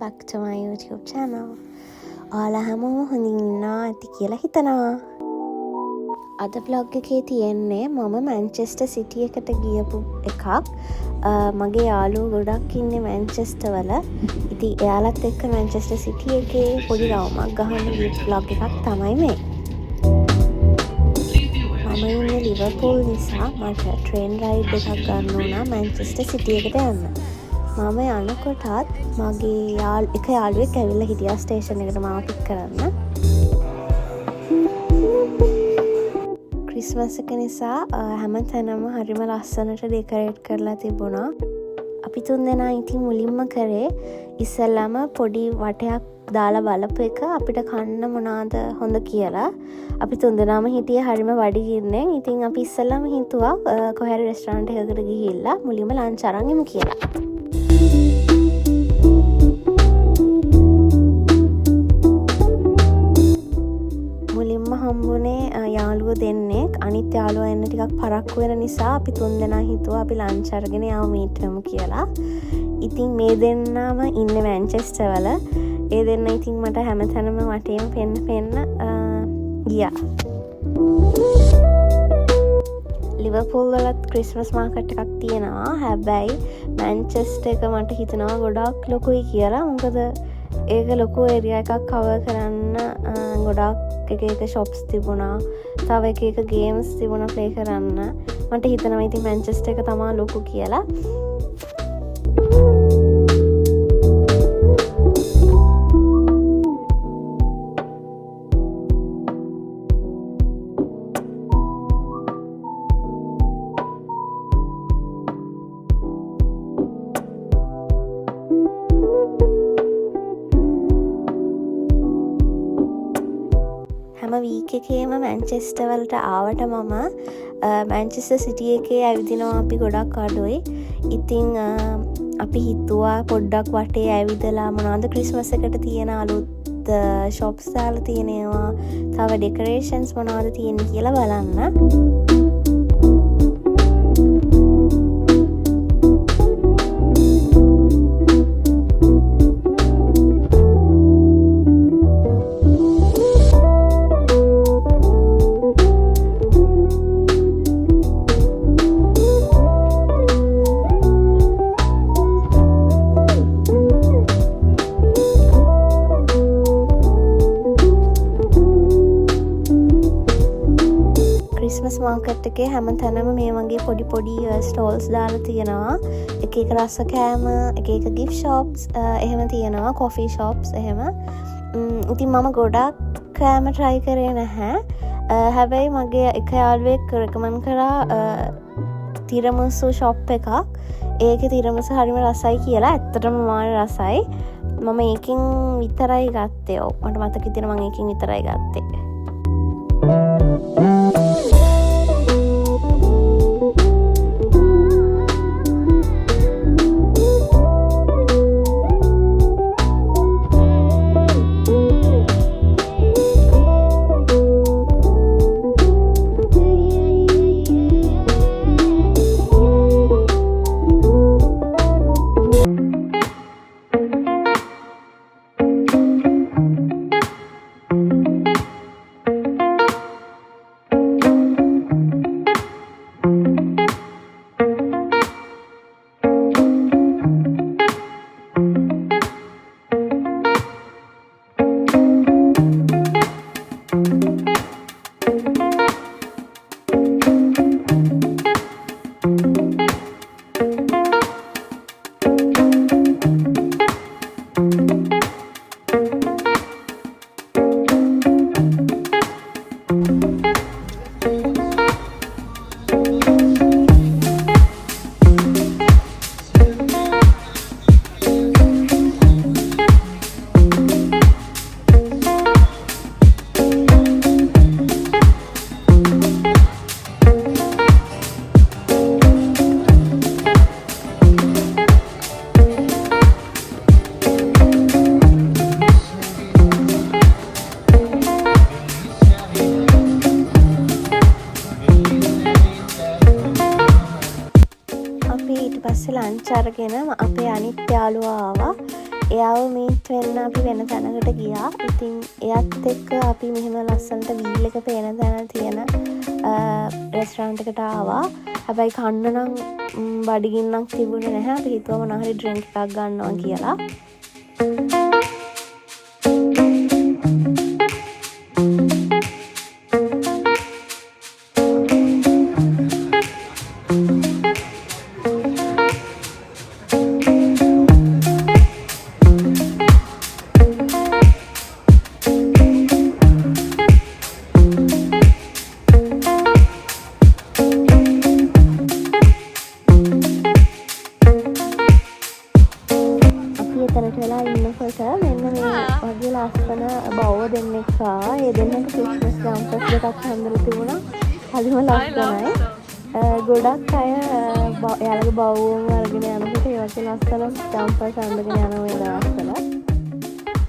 back to my YouTube channel. ඔයාලා හැමෝම හොඳින් ඉන්නවා ඇති කියලා හිතනවා. අද vlog එකේ තියෙන්නේ මම මැන්චෙස්ටර් සිටි එකට ගියපු එකක්. මගේ යාළුවෝ ගොඩක් ඉන්නේ මැන්චෙස්ටර් වල. ඉතින් එයාලත් එක්ක මැන්චෙස්ටර් සිටි එකේ පොඩි රවුමක් ගහන්න ගිය vlog එකක් තමයි මේ. මම ඉන්නේ ලිවර්පූල් නිසා මට ට්‍රේන් රයිඩ් එකක් ගන්න වුණා මැන්චෙස්ටර් සිටි එකට යන්න. මම යනකොටත් මගේ යාළුවෙක් ඇවිල්ලා හිටියා ස්ටේෂන් එකට මාව පික් කරන්න. ක්‍රිස්මස් එක නිසා හැමතැනම හරිම ලස්සනට ඩෙකරේට් කරලා තිබුණා. අපි තුන්දෙනා ඉතින් මුලින්ම කරේ ඉස්සෙල්ලාම පොඩි වටයක් දාලා බලපු එක අපිට කන්න මොනවාද හොඳ කියලා. අපි තුන්දෙනාම හිටියේ හරිම බඩගින්නෙන්. ඉතින් අපි ඉස්සෙල්ලාම හිතුවා කොහේ හරි රෙස්ටෝරන්ට් එකකට ගිහිල්ලා මුලින්ම ලන්ච් අරන් එමු කියලා. මුලින්ම හම්බුනේ යාළුවෝ දෙන්නෙක්. අනිත් යාළුවා එන්න ටිකක් පරක්කු වෙන නිසා අපි තුන්දෙනා හිතුවා අපි ලන්ච් අරගෙන යමු මීට් වෙමු කියලා. ඉතින් මේ දෙන්නාම ඉන්නේ මැන්චෙස්ටර් වල. ඒ දෙන්න ඉතින් මට හැමතැනම වටේම පෙන්න ගියා. ලිවර්පූල් වලත් ක්‍රිස්මස් මාකට් එකක් තියෙනවා. හැබැයි මැන්චෙස්ටර් එක මට හිතෙනවා ගොඩක් ලොකුයි කියලා. මොකද ඒක ලොකු ඒරියා එකක් කවර් කරන්න ගොඩක් එක ෂොප්ස් තිබුණා. තව එක ගේම්ස් තිබුණා ප්ලේ කරන්න. මට හිතෙනවා ඉතින් මැන්චෙස්ටර් එක තමයි ලොකු කියලා. හැම වීක් එකේම මැන්චෙස්ටර් වලට ආවට මම මැන්චෙස්ටර් සිටි එකේ ඇවිදිනවා අපි ගොඩක් අඩුයි. ඉතින් අපි හිතුවා පොඩ්ඩක් වටේ ඇවිදලා මොනවද ක්‍රිස්මස් එකට තියෙන අලුත් ෂොප්ස් දාලා තියෙනවා, තව ඩෙකරේෂන්ස් මොනවද තියෙන්නේ කියලා බලන්න. ක්‍රිස්මස් මාකට් එකේ හැම තැනම මේ වගේ පොඩි ස්ටෝල්ස් දාලා තියෙනවා. එක රස කෑම, එක ගිෆ්ට් ෂොප්ස් එහෙම තියෙනවා, කොෆි ෂොප්ස් එහෙම. ඉතින් මම ගොඩක් කෑම try කරේ නැහැ. හැබැයි මගේ එක යාළුවෙක් රෙකමන්ඩ් කරා තිරමසු ෂොප් එකක්. ඒකේ තිරමසු හරිම රසයි කියලා. ඇත්තටම මාර රසයි. මම ඒකෙන් විතරයි ගත්තේ. මට මතක තියෙනවා මම ඒකෙන් විතරයි ගත්තේ. පස්සේ ලන්ච් අරගෙන අපේ අනිත් යාළුවා ආවා. එයාව මීට් වෙන්න අපි වෙන තැනකට ගියා. ඉතින් එයත් එක්ක අපි මෙහෙම ලස්සනට වීල් එක පේන තැන තියෙන රෙස්ටරන්ට් එකට ආවා. හැබැයි කන්න නම් බඩගින්නක් තිබුණේ නැහැ. අපි හිතුවා මොනවා හරි ඩ්‍රින්ක් එකක් ගන්නවා කියලා. එතනට වෙලා ඉන්නකොට මෙන්න මේ වගේ ලස්සන බව්ව දෙන්නෙක් ආවා. ඒ දෙන්නට ක්‍රිස්මස් ජම්පර්ස් දෙකක් හම්බෙලා තිබුණා. හරිම ලස්සනයි. ගොඩක් අය එයාලගේ බව්වම අරගෙන යනකොට ඒ වගේ ලස්සන ජම්පර්ස් අඳගෙන යනවා මේ දවස්වල.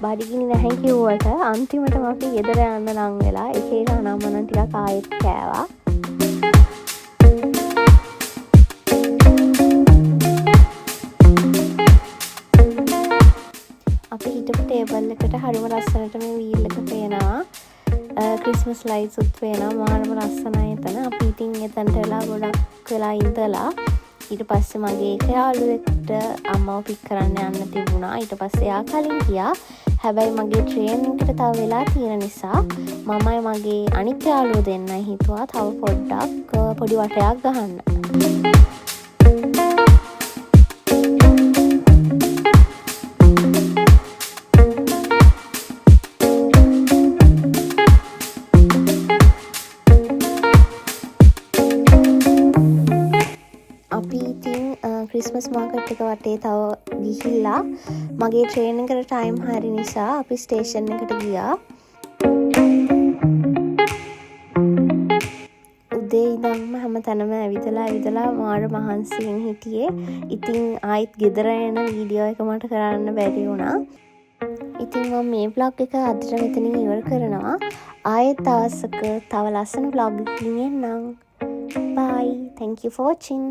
බඩගිනි නැහැ කිව්වට අන්තිමටම අපි ගෙදර යන්න ලං වෙලා එක එක අනම්මනම් ටිකක් ආයෙත් කෑවා. අපි හිටපු ටේබල් එකට හරිම ලස්සනට මේ වීල් එක පේනවා. ක්‍රිස්මස් ලයිට්ස් උත් පේනවා. මාරම ලස්සනයි එතන. අපි ඉතින් එතනට වෙලා ගොඩක් වෙලා ඉඳලා ඊට පස්සේ මගේ එක යාළුවෙක්ට අම්මව පික් කරන්න යන්න තිබුණා. ඊට පස්සේ එයා කලින් ගියා. හැබැයි මගේ ට්‍රේන් එකට තව වෙලා තියෙන නිසා මමයි මගේ අනිත් යාළුවෝ දෙන්නයි හිතුවා තව පොඩ්ඩක් පොඩි වටයක් ගහන්න. අපි ඉතින් ක්‍රිස්මස් මාකට් එක වටේ තව ගිහිල්ලා මගේ ට්‍රේන් එකට ටයිම් හරි නිසා අපි ස්ටේෂන් එකට ගියා. උදේ ඉඳන්ම හැමතැනම ඇවිදලා මාර මහන්සියෙන් හිටියේ. ඉතින් ආයිත් ගෙදර එන වීඩියෝ එක මට කරන්න බැරි වුණා. ඉතින් මම මේ vlog එක අදට මෙතනින් ඉවර කරනවා. ආයෙත් දවසක තව ලස්සන vlog එකකින් එන්නම්. Bye. Thank you for watching.